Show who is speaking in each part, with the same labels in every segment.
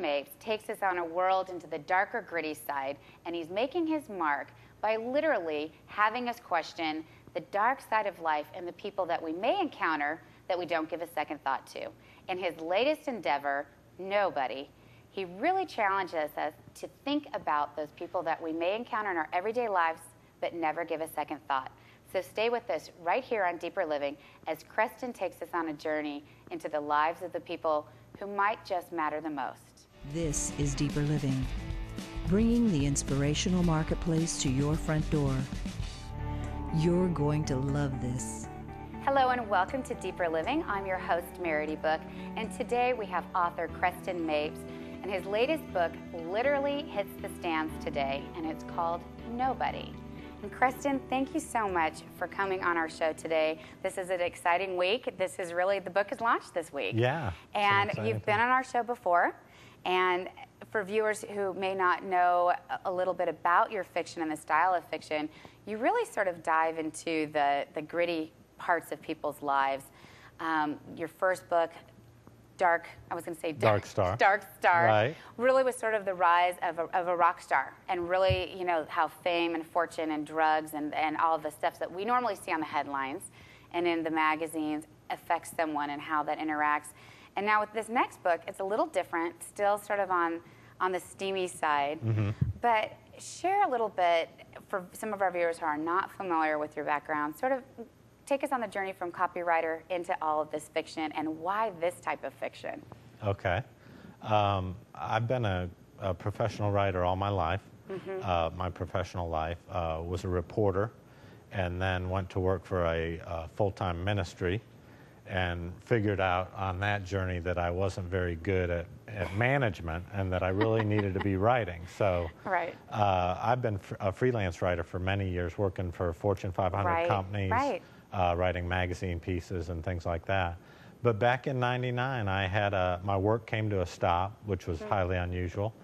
Speaker 1: Mapes takes us on a world into the darker, gritty side, and he's making his mark by literally having us question the dark side of life and the people that we may encounter that we don't give a second thought to. In his latest endeavor, Nobody, he really challenges us to think about those people that we may encounter in our everyday lives but never give a second thought. So stay with us right here on Deeper Living as Creston takes us on a journey into the lives of the people who might just matter the most.
Speaker 2: This is Deeper Living, bringing the inspirational marketplace to your front door. You're going to love this.
Speaker 1: Hello and welcome to Deeper Living. I'm your host, Merity Book, and today we have author Creston Mapes, and his latest book literally hits the stands today, and it's called Nobody. And Creston, thank you so much for coming on our show today. This is an exciting week. This is really, the book is launched this week.
Speaker 3: Yeah.
Speaker 1: And you've been on our show before, and for viewers who may not know a little bit about your fiction and the style of fiction, you really sort of dive into the gritty parts of people's lives. Your first book, Dark Star,
Speaker 3: right,
Speaker 1: really was sort of the rise of a rock star, and really, you know, how fame and fortune and drugs and all of the stuff that we normally see on the headlines and in the magazines affects someone and how that interacts. And now with this next book, it's a little different, still sort of on the steamy side, but share a little bit for some of our viewers who are not familiar with your background, sort of take us on the journey from copywriter into all of this fiction and why this type of fiction.
Speaker 3: Okay. I've been a professional writer all my life. My professional life was a reporter, and then went to work for a full-time ministry, and figured out on that journey that I wasn't very good at management and that I really needed to be writing. So I've been a freelance writer for many years, working for Fortune 500 companies. Writing magazine pieces and things like that. But back in '99, I had my work came to a stop, which was highly unusual,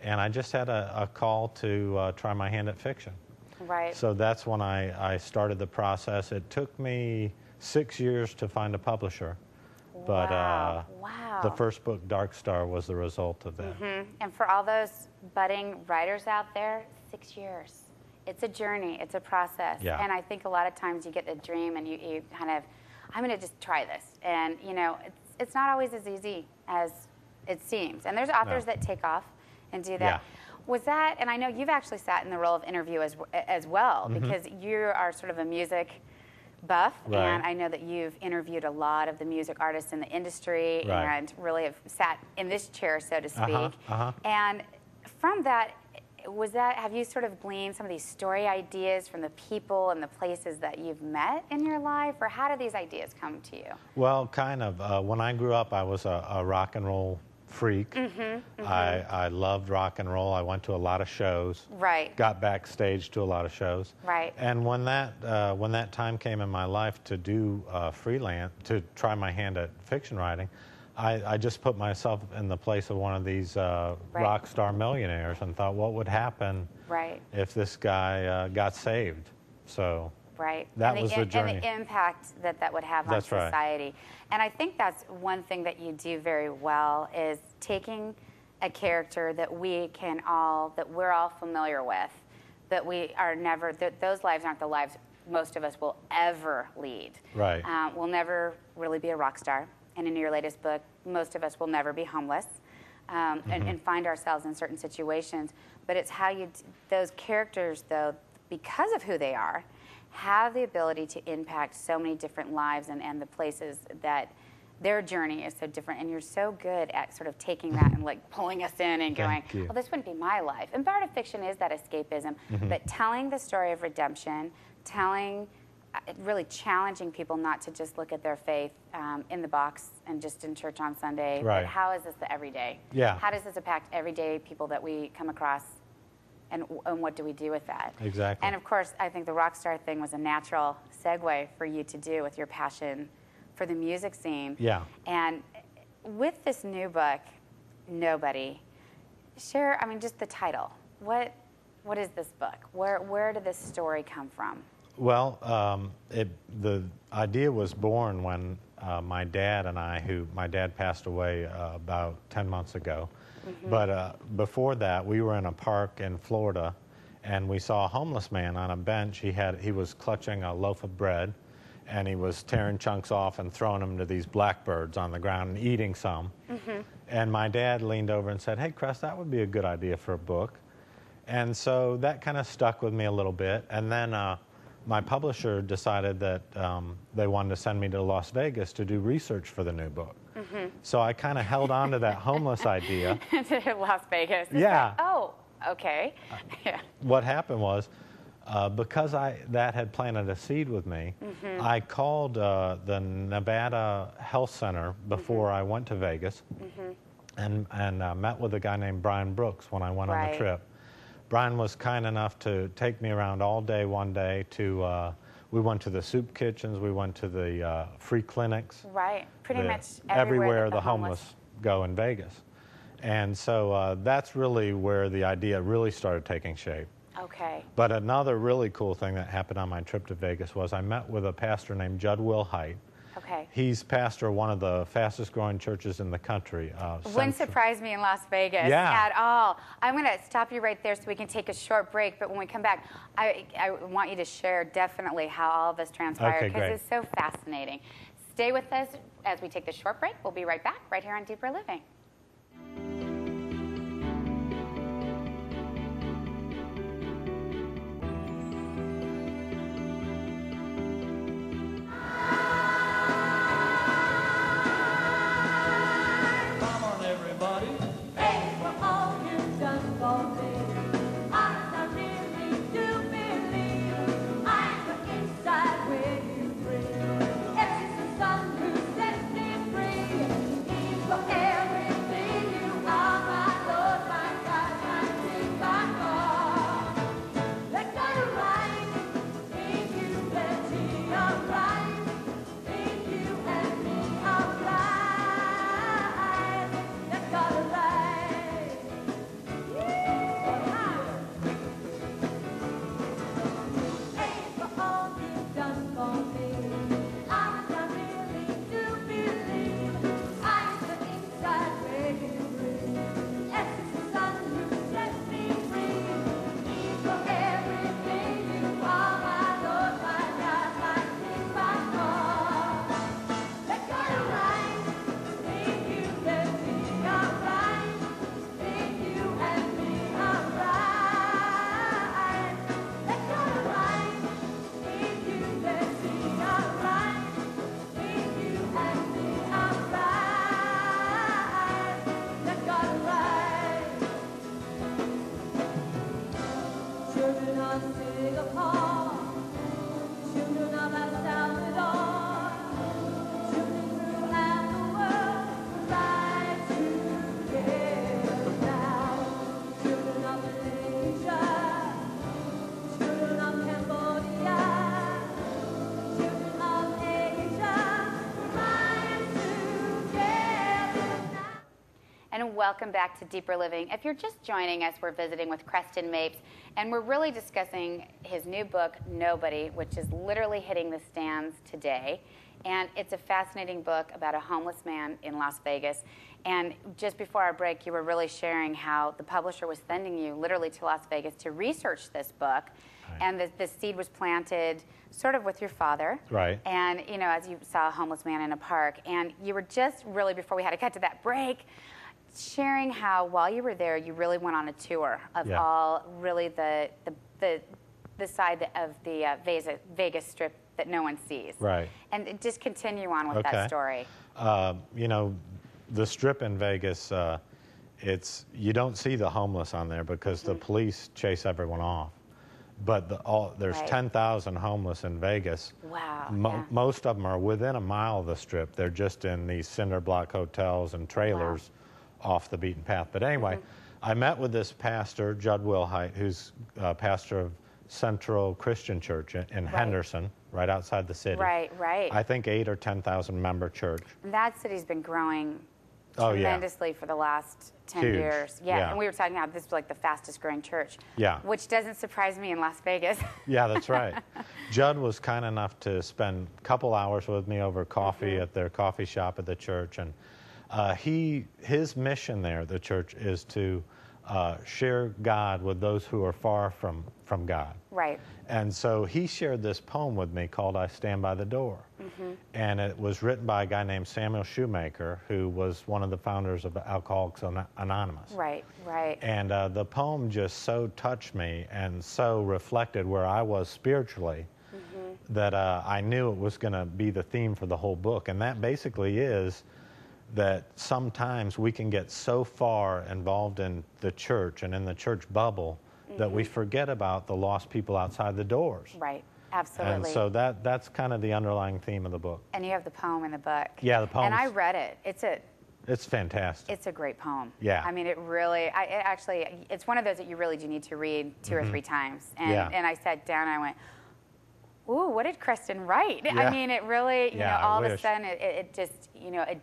Speaker 3: and I just had a call to try my hand at fiction. So that's when I started the process. It took me 6 years to find a publisher, but the first book, Dark Star, was the result of that.
Speaker 1: And for all those budding writers out there, 6 years. It's a journey, it's a process. And I think a lot of times you get the dream and you kind of, I'm going to just try this. And, you know, it's not always as easy as it seems. And there's authors that take off and do that. Was that, and I know you've actually sat in the role of interview as well, because you are sort of a music buff, and I know that you've interviewed a lot of the music artists in the industry and really have sat in this chair, so to speak. And from that, have you sort of gleaned some of these story ideas from the people and the places that you've met in your life, or how do these ideas come to you?
Speaker 3: Well, kind of. When I grew up, I was a rock and roll freak. I loved rock and roll. I went to a lot of shows. Got backstage to a lot of shows. And when that time came in my life to do freelance, to try my hand at fiction writing, I just put myself in the place of one of these rock star millionaires and thought, what would happen if this guy got saved? So that was the journey.
Speaker 1: And the impact that would have on society. And I think that's one thing that you do very well, is taking a character that we're all familiar with, that those lives aren't the lives most of us will ever lead. We'll never really be a rock star. And in your latest book, most of us will never be homeless and find ourselves in certain situations. But it's how those characters, though, because of who they are, have the ability to impact so many different lives and the places that their journey is so different. And you're so good at sort of taking that and like pulling us in and going, well, this wouldn't be my life. And part of fiction is that escapism, but telling the story of redemption, really challenging people not to just look at their faith in the box and just in church on Sunday, but how is this the everyday? How does this impact everyday people that we come across, and what do we do with that? And of course, I think the rock star thing was a natural segue for you to do with your passion for the music scene. And with this new book, Nobody, share, I mean, just the title. What is this book? Where did this story come from?
Speaker 3: Well, the idea was born when my dad and my dad passed away about 10 months ago, But before that, we were in a park in Florida, and we saw a homeless man on a bench. He was clutching a loaf of bread, and he was tearing chunks off and throwing them to these blackbirds on the ground and eating some. And my dad leaned over and said, "Hey, Crest, that would be a good idea for a book." And so that kind of stuck with me a little bit. And then my publisher decided that they wanted to send me to Las Vegas to do research for the new book. So I kind of held on to that homeless idea.
Speaker 1: To Las Vegas.
Speaker 3: Yeah.
Speaker 1: Like, oh, okay. Yeah.
Speaker 3: What happened was, because that had planted a seed with me, I called the Nevada Health Center before I went to Vegas and met with a guy named Brian Brooks when I went on the trip. Brian was kind enough to take me around all day one day to, we went to the soup kitchens, we went to the free clinics.
Speaker 1: Right, pretty much
Speaker 3: everywhere the homeless go in Vegas. And so that's really where the idea really started taking shape.
Speaker 1: Okay.
Speaker 3: But another really cool thing that happened on my trip to Vegas was I met with a pastor named Judd Wilhite.
Speaker 1: Okay.
Speaker 3: He's pastor of one of the fastest growing churches in the country.
Speaker 1: Wouldn't surprise me in Las Vegas at all. I'm going to stop you right there so we can take a short break, but when we come back, I want you to share definitely how all of this transpired, because it's so fascinating. Stay with us as we take the short break. We'll be right back right here on Deeper Living. Welcome back to Deeper Living. If you're just joining us, we're visiting with Creston Mapes, and we're really discussing his new book, Nobody, which is literally hitting the stands today. And it's a fascinating book about a homeless man in Las Vegas. And just before our break, you were really sharing how the publisher was sending you literally to Las Vegas to research this book. Right. And the seed was planted sort of with your father.
Speaker 3: Right.
Speaker 1: And, you know, as you saw a homeless man in a park. And you were just really, before we had to cut to that break, sharing how while you were there, you really went on a tour of all really the side of the Vegas Strip that no one sees.
Speaker 3: Right.
Speaker 1: And just continue on with that story.
Speaker 3: You know, the Strip in Vegas, you don't see the homeless on there because the police chase everyone off. But there's 10,000 homeless in Vegas.
Speaker 1: Wow.
Speaker 3: Most of them are within a mile of the Strip. They're just in these cinder block hotels and trailers off the beaten path. But anyway, I met with this pastor, Judd Wilhite, who's pastor of Central Christian Church in Henderson, right outside the city.
Speaker 1: Right.
Speaker 3: I think 8,000 or 10,000 member church.
Speaker 1: That city's been growing tremendously for the last 10 years. Yeah, and we were talking about this was like the fastest growing church.
Speaker 3: Yeah.
Speaker 1: Which doesn't surprise me in Las Vegas.
Speaker 3: Yeah, that's right. Judd was kind enough to spend a couple hours with me over coffee at their coffee shop at the church, and his mission there, the church, is to share God with those who are far from God.
Speaker 1: Right.
Speaker 3: And so he shared this poem with me called "I Stand by the Door." And it was written by a guy named Samuel Shoemaker, who was one of the founders of Alcoholics Anonymous.
Speaker 1: Right, right.
Speaker 3: And the poem just so touched me and so reflected where I was spiritually that I knew it was going to be the theme for the whole book. And that basically is that sometimes we can get so far involved in the church and in the church bubble that we forget about the lost people outside the doors.
Speaker 1: Right, absolutely.
Speaker 3: And so that's kind of the underlying theme of the book.
Speaker 1: And you have the poem in the book.
Speaker 3: Yeah, the poem.
Speaker 1: And I read it.
Speaker 3: It's fantastic.
Speaker 1: It's a great poem.
Speaker 3: Yeah.
Speaker 1: I mean, it's one of those that you really do need to read 2 or 3 times. And I sat down and I went, ooh, what did Creston write?
Speaker 3: Yeah.
Speaker 1: I mean, it really, you know, all of a
Speaker 3: wish.
Speaker 1: sudden it just, you know, it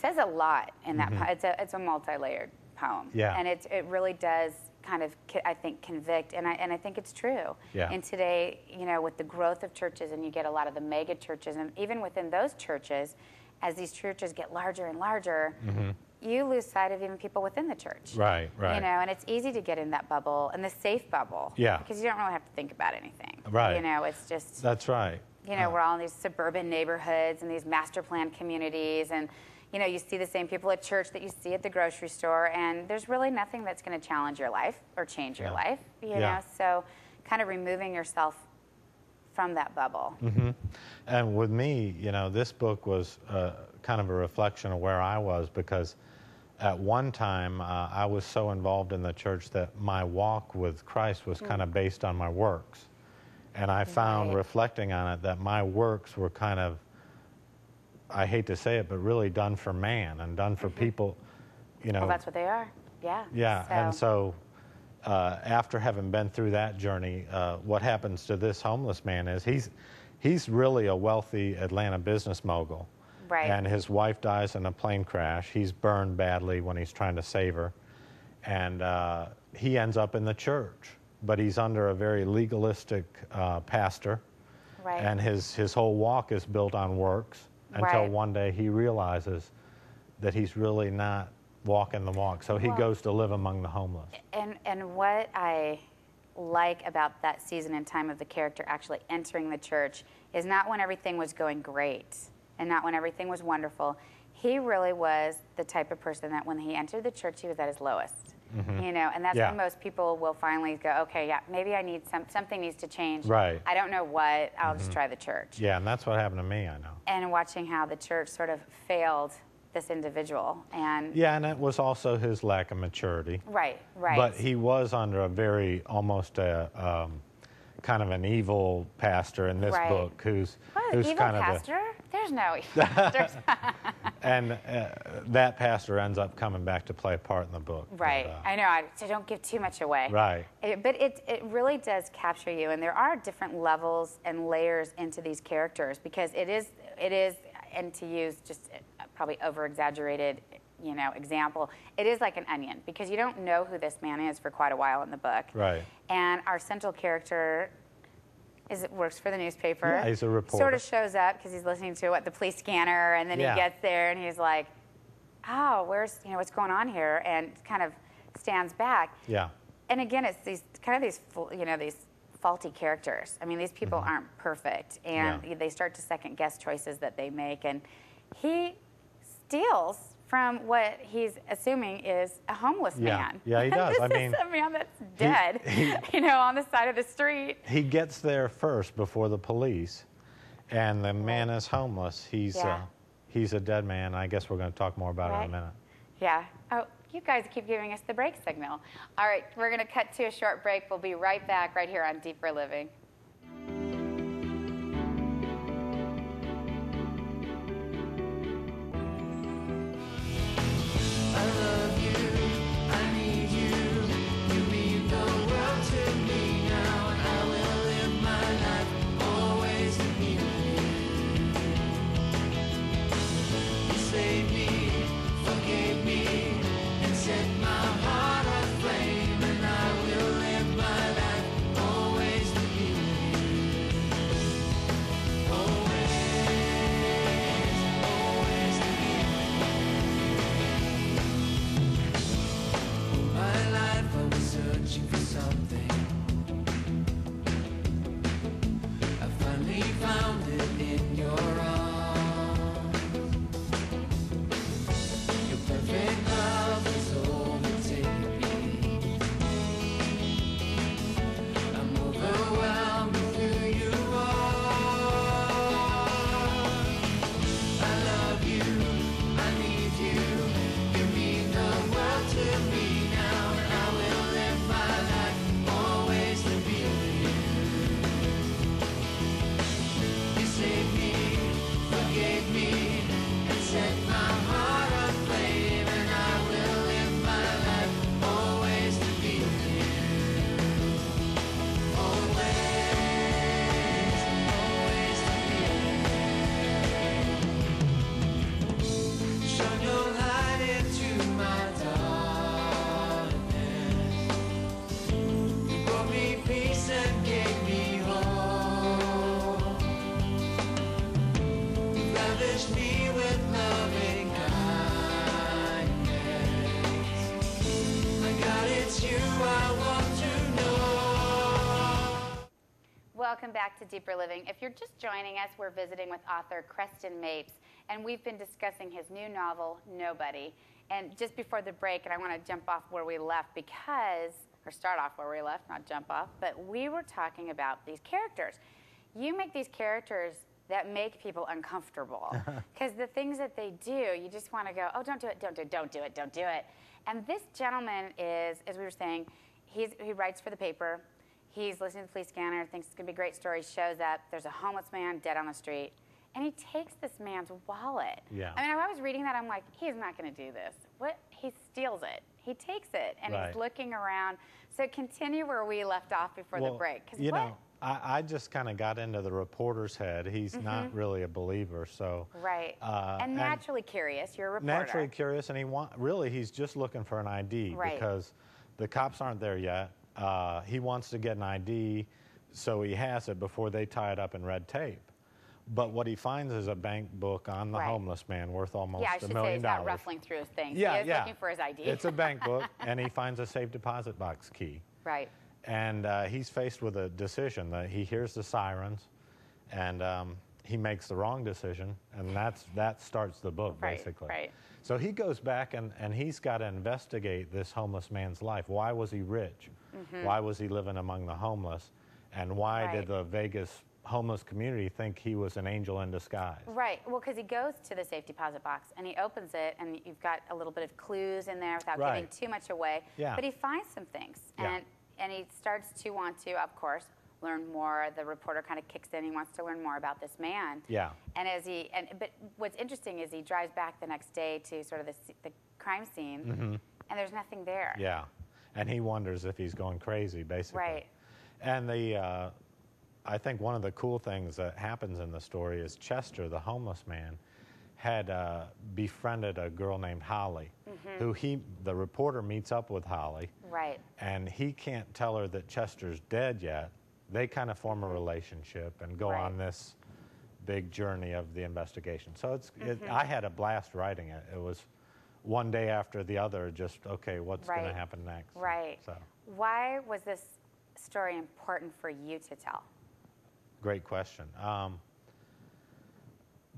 Speaker 1: says a lot in that poem. It's a multi-layered poem.
Speaker 3: Yeah.
Speaker 1: And it really does kind of, I think, convict, and I think it's true.
Speaker 3: Yeah.
Speaker 1: And today, you know, with the growth of churches, and you get a lot of the mega churches, and even within those churches, as these churches get larger and larger, you lose sight of even people within the church.
Speaker 3: Right, right.
Speaker 1: You know, and it's easy to get in that bubble, and the safe bubble.
Speaker 3: Yeah.
Speaker 1: Because you don't really have to think about anything.
Speaker 3: Right.
Speaker 1: You know, it's just...
Speaker 3: That's right.
Speaker 1: You know, we're all in these suburban neighborhoods and these master plan communities, and you know, you see the same people at church that you see at the grocery store, and there's really nothing that's going to challenge your life or change your life, you know, so kind of removing yourself from that bubble.
Speaker 3: And with me, you know, this book was kind of a reflection of where I was, because at one time I was so involved in the church that my walk with Christ was kind of based on my works. And I found, reflecting on it, that my works were kind of, I hate to say it, but really done for man and done for people, you know.
Speaker 1: Well, that's what they are. Yeah.
Speaker 3: Yeah, and so after having been through that journey, what happens to this homeless man is he's really a wealthy Atlanta business mogul.
Speaker 1: Right.
Speaker 3: And his wife dies in a plane crash. He's burned badly when he's trying to save her. And he ends up in the church, but he's under a very legalistic pastor.
Speaker 1: Right.
Speaker 3: And his whole walk is built on works. Until one day he realizes that he's really not walking the walk. So he goes to live among the homeless.
Speaker 1: And what I like about that season and time of the character actually entering the church is not when everything was going great and not when everything was wonderful. He really was the type of person that when he entered the church, he was at his lowest. You know, and that's when most people will finally go, okay, yeah, maybe I need something needs to change.
Speaker 3: Right.
Speaker 1: I don't know what, I'll just try the church.
Speaker 3: Yeah, and that's what happened to me, I know.
Speaker 1: And watching how the church sort of failed this individual. And
Speaker 3: yeah, and it was also his lack of maturity.
Speaker 1: Right, right.
Speaker 3: But he was under a very, almost a kind of an evil pastor in this book who's
Speaker 1: evil
Speaker 3: kind
Speaker 1: pastor? There's no evil pastors.
Speaker 3: And that pastor ends up coming back to play a part in the book.
Speaker 1: Right.
Speaker 3: But,
Speaker 1: I know. So don't give too much away.
Speaker 3: Right.
Speaker 1: But it really does capture you, and there are different levels and layers into these characters, because it is, and to use just a probably over-exaggerated, you know, example, it is like an onion, because you don't know who this man is for quite a while in the book.
Speaker 3: Right.
Speaker 1: And our central character works for the newspaper.
Speaker 3: Yeah, he's a reporter.
Speaker 1: Sort of shows up because he's listening to the police scanner, and then he gets there and he's like, "Oh, what's going on here?" And kind of stands back.
Speaker 3: Yeah.
Speaker 1: And again, it's these faulty characters. I mean, these people aren't perfect, and they start to second guess choices that they make, and he steals from what he's assuming is a homeless man.
Speaker 3: Yeah, he does.
Speaker 1: This is a man that's dead, on the side of the street.
Speaker 3: He gets there first before the police, and the man is homeless. He's a dead man. I guess we're going to talk more about it in a minute.
Speaker 1: Yeah. Oh, you guys keep giving us the break signal. All right, we're going to cut to a short break. We'll be right back right here on Deeper Living. welcome back to Deeper Living. If you're just joining us, we're visiting with author Creston Mapes, and we've been discussing his new novel, Nobody. And just before the break, and I want to jump off where we left or start off where we left, not jump off, but we were talking about these characters. You make these characters that make people uncomfortable because the things that they do, you just want to go, oh, don't do it, don't do it, don't do it, don't do it. And this gentleman is, as we were saying, he writes for the paper. He's listening to the police scanner, thinks it's going to be a great story, shows up, there's a homeless man dead on the street, and he takes this man's wallet.
Speaker 3: Yeah.
Speaker 1: I mean, I was reading that, I'm like, he's not going to do this. What? He steals it. He takes it, and he's looking around. So continue where we left off before the break.
Speaker 3: You know, I just kind of got into the reporter's head. He's not really a believer, so.
Speaker 1: Right. And naturally curious. You're a reporter.
Speaker 3: Naturally curious, and he's just looking for an ID because the cops aren't there yet. He wants to get an ID, so he has it before they tie it up in red tape. But what he finds is a bank book on the homeless man worth almost $1 million.
Speaker 1: Yeah, I should say he's not ruffling through his things.
Speaker 3: Yeah,
Speaker 1: he is looking for his ID.
Speaker 3: It's a bank book, and he finds a safe deposit box key.
Speaker 1: Right.
Speaker 3: And he's faced with a decision that he hears the sirens, and he makes the wrong decision, and that starts the book, basically.
Speaker 1: Right.
Speaker 3: So he goes back, and he's got to investigate this homeless man's life. Why was he rich? Why was he living among the homeless? And why did the Vegas homeless community think he was an angel in disguise? Right.
Speaker 1: Well, because he goes to the safe deposit box, and he opens it, and you've got a little bit of clues in there without giving too much away. Yeah. But he finds some things, and he starts to want to, of course, learn more. The reporter kind of kicks in. He wants to learn more about this man.
Speaker 3: Yeah.
Speaker 1: And but what's interesting is he drives back the next day to sort of the crime scene, and there's nothing there.
Speaker 3: Yeah. And he wonders if he's going crazy, basically.
Speaker 1: Right.
Speaker 3: And I think one of the cool things that happens in the story is Chester, the homeless man, had befriended a girl named Holly, who the reporter meets up with Holly.
Speaker 1: Right.
Speaker 3: And he can't tell her that Chester's dead yet. They kind of form a relationship and go on this big journey of the investigation. So I had a blast writing it. It was one day after the other, just, okay, what's going to happen next?
Speaker 1: Right.
Speaker 3: So.
Speaker 1: Why was this story important for you to tell?
Speaker 3: Great question.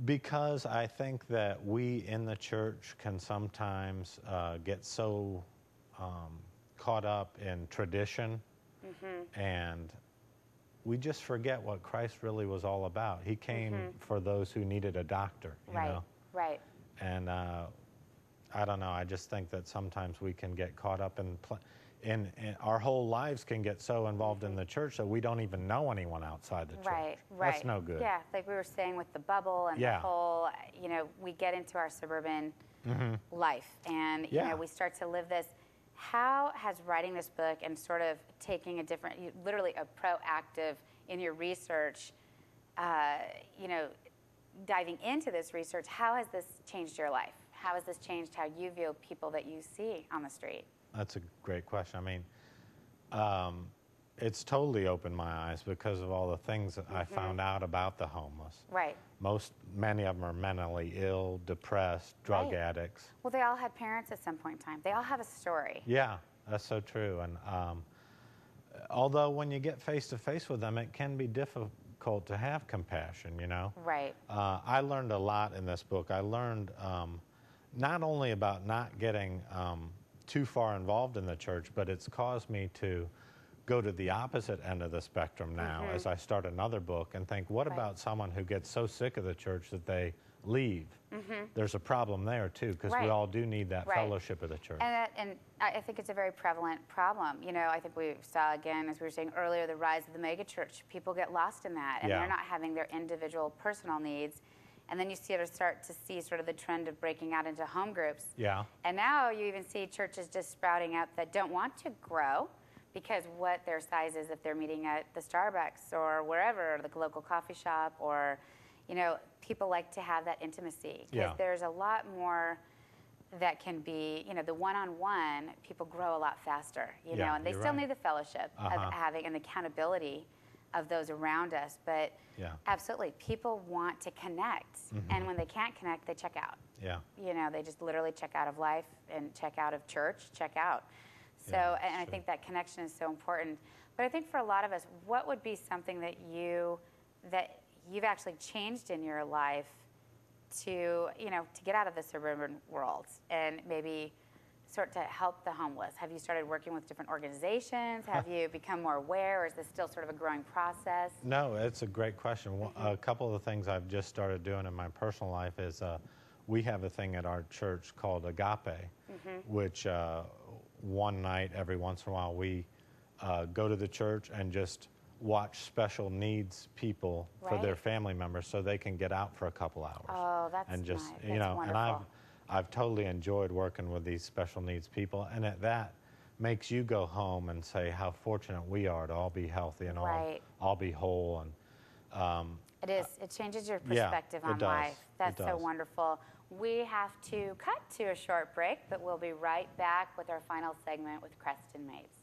Speaker 3: Because I think that we in the church can sometimes get so caught up in tradition, and we just forget what Christ really was all about. He came for those who needed a doctor, you know?
Speaker 1: Right.
Speaker 3: And I don't know, I just think that sometimes we can get caught up in our whole lives can get so involved in the church that we don't even know anyone outside the church.
Speaker 1: Right.
Speaker 3: That's no good.
Speaker 1: Yeah, like we were saying with the bubble and the whole, we get into our suburban life, and we start to live this. How has writing this book and sort of taking literally a proactive in your research, diving into this research, how has this changed your life? How has this changed how you view people that you see on the street? That's
Speaker 3: a great question. I mean, it's totally opened my eyes because of all the things that I found out about the homeless.
Speaker 1: Right.
Speaker 3: Many of them are mentally ill, depressed, drug addicts.
Speaker 1: Well, they all had parents at some point in time. They all have a story.
Speaker 3: Yeah, that's so true. And although when you get face to face with them, it can be difficult to have compassion,
Speaker 1: Right.
Speaker 3: I learned a lot in this book. I learned not only about not getting too far involved in the church, but it's caused me to go to the opposite end of the spectrum now as I start another book and think, what about someone who gets so sick of the church that they leave? There's a problem there too, because we all do need that fellowship of the church.
Speaker 1: And I think it's a very prevalent problem. I think we saw, again, as we were saying earlier, the rise of the megachurch. People get lost in that, and they're not having their individual personal needs. And then you start to see sort of the trend of breaking out into home groups.
Speaker 3: Yeah.
Speaker 1: And now you even see churches just sprouting up that don't want to grow because what their size is if they're meeting at the Starbucks or wherever, or the local coffee shop, or, people like to have that intimacy. Because there's a lot more that can be, the one-on-one, people grow a lot lot and they still need the fellowship of having an accountability of those around us, but absolutely, people want to connect, and when they can't connect, they check out.
Speaker 3: Yeah.
Speaker 1: They just literally check out of life and check out of church, check out. So, and I think that connection is so important. But I think for a lot of us, what would be something that you've actually changed in your life to get out of the suburban world and maybe start to help the homeless? Have you started working with different organizations? Have you become more aware, or is this still sort of a growing process?
Speaker 3: No, it's a great question. A couple of the things I've just started doing in my personal life is we have a thing at our church called Agape, which one night every once in a while we go to the church and just watch special needs people for their family members so they can get out for a couple hours.
Speaker 1: Oh, that's
Speaker 3: and just
Speaker 1: nice. That's wonderful.
Speaker 3: And I've totally enjoyed working with these special needs people, and that makes you go home and say how fortunate we are to all be healthy and all be whole. And
Speaker 1: it changes your perspective on life. That's so wonderful. We have to cut to a short break, but we'll be right back with our final segment with Creston Mapes.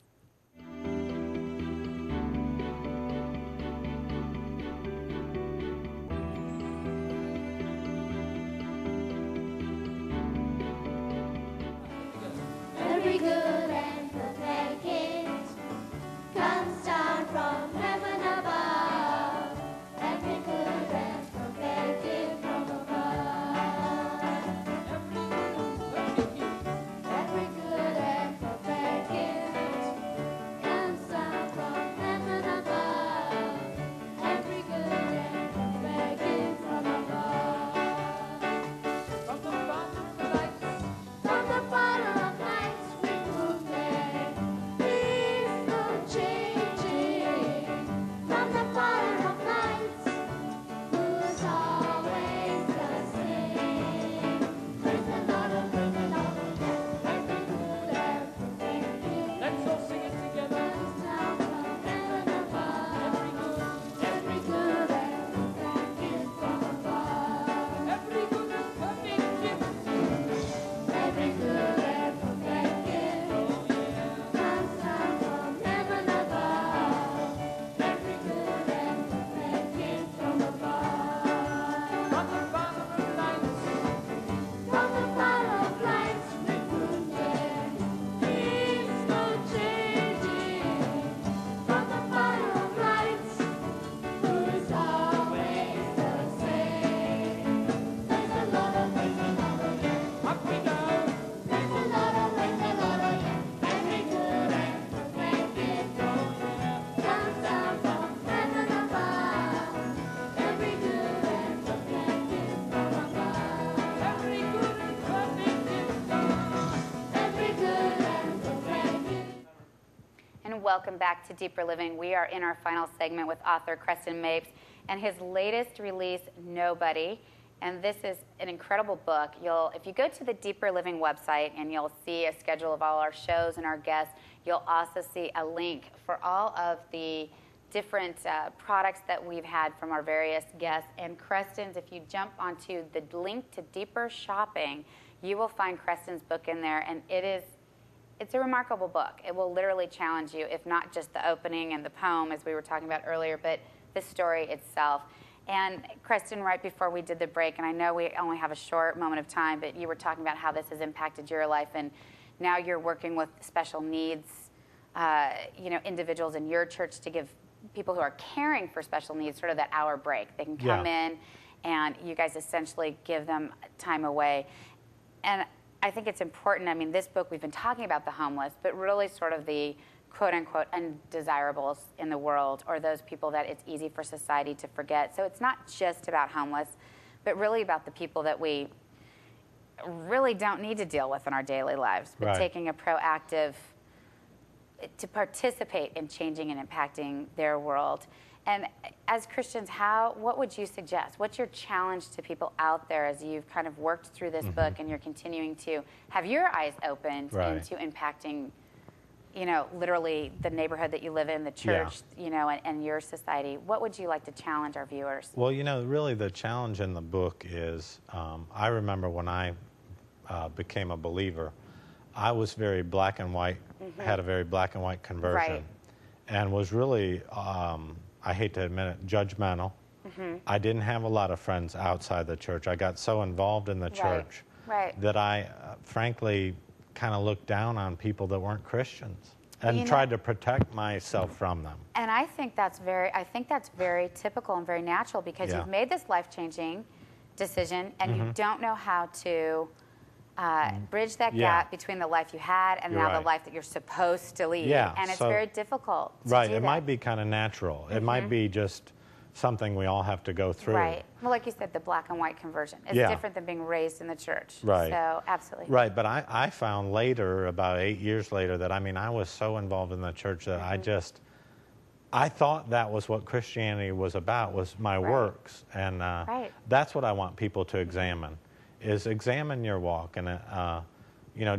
Speaker 4: Every good and perfect gift comes down from heaven above. Every good and perfect gift from above. Every good and perfect gift comes down from heaven above. Every good and perfect gift from above. From the Father of lights.
Speaker 1: Welcome back to Deeper Living. We are in our final segment with author Creston Mapes and his latest release, Nobody. And this is an incredible book. If you go to the Deeper Living website, and you'll see a schedule of all our shows and our guests, you'll also see a link for all of the different products that we've had from our various guests. And Creston's, if you jump onto the link to Deeper Shopping, you will find Creston's book in there, and it's a remarkable book. It will literally challenge you, if not just the opening and the poem, as we were talking about earlier, but the story itself. And Creston, right before we did the break, and I know we only have a short moment of time, but you were talking about how this has impacted your life, and now you're working with special needs, individuals in your church to give people who are caring for special needs sort of that hour break. They can come in, and you guys essentially give them time away. And I think it's important. I mean, this book, we've been talking about the homeless, but really sort of the quote-unquote undesirables in the world, or those people that it's easy for society to forget. So it's not just about homeless, but really about the people that we really don't need to deal with in our daily lives, but taking a proactive to participate in changing and impacting their world. And as Christians, what would you suggest? What's your challenge to people out there as you've kind of worked through this book and you're continuing to have your eyes opened into impacting, literally the neighborhood that you live in, the church, and your society? What would you like to challenge our viewers?
Speaker 3: Well, really the challenge in the book is, I remember when I became a believer, I was very black and white, had a very black and white conversion, and was really... I hate to admit it, judgmental. I didn't have a lot of friends outside the church. I got so involved in the church that I, frankly, kind of looked down on people that weren't Christians. and tried to protect myself from them.
Speaker 1: And I think that's very typical and very natural, because you've made this life-changing decision and you don't know how to bridge that gap between the life you had and now the life that you're supposed to lead.
Speaker 3: Yeah,
Speaker 1: and it's very difficult to
Speaker 3: Right,
Speaker 1: do
Speaker 3: it
Speaker 1: that.
Speaker 3: might be kind of natural. It might be just something we all have to go through.
Speaker 1: Right. Well, like you said, the black and white conversion is different than being raised in the church.
Speaker 3: Right.
Speaker 1: So, absolutely.
Speaker 3: Right, but I found later, about 8 years later, that I was so involved in the church that I thought that was what Christianity was about, was my works. And that's what I want people to examine, is examine your walk. And,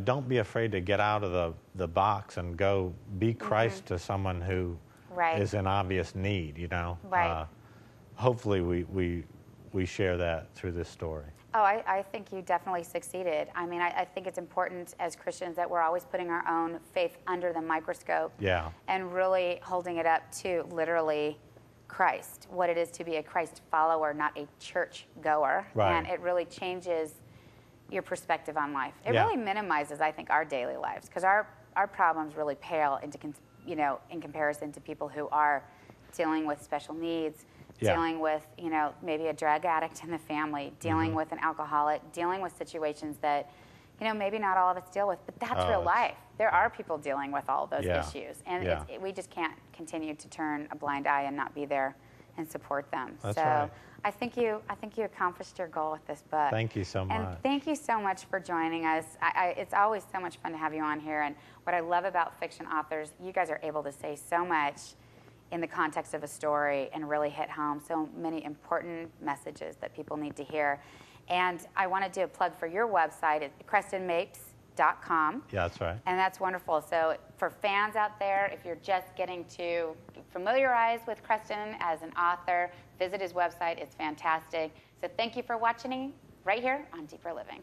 Speaker 3: don't be afraid to get out of the box and go be Christ to someone who is in obvious need,
Speaker 1: Right.
Speaker 3: Hopefully we share that through this story.
Speaker 1: Oh, I think you definitely succeeded. I mean, I think it's important as Christians that we're always putting our own faith under the microscope and really holding it up to literally Christ, what it is to be a Christ follower, not a church goer.
Speaker 3: Right.
Speaker 1: And it really changes your perspective on life. It really minimizes, I think, our daily lives, because our problems really pale into, in comparison to people who are dealing with special needs, dealing with, maybe a drug addict in the family, dealing with an alcoholic, dealing with situations that, maybe not all of us deal with, but that's real life. There are people dealing with all of those issues, and we just can't continue to turn a blind eye and not be there and support them.
Speaker 3: That's
Speaker 1: so
Speaker 3: right.
Speaker 1: I think you accomplished your goal with this book.
Speaker 3: Thank you so much.
Speaker 1: And thank you so much for joining us. It's always so much fun to have you on here, and what I love about fiction authors, you guys are able to say so much in the context of a story and really hit home so many important messages that people need to hear. And I want to do a plug for your website at CrestonMapes.com.
Speaker 3: Yeah, that's right.
Speaker 1: And that's wonderful. So for fans out there, if you're just getting to familiarize with Creston as an author, visit his website. It's fantastic. So thank you for watching right here on Deeper Living.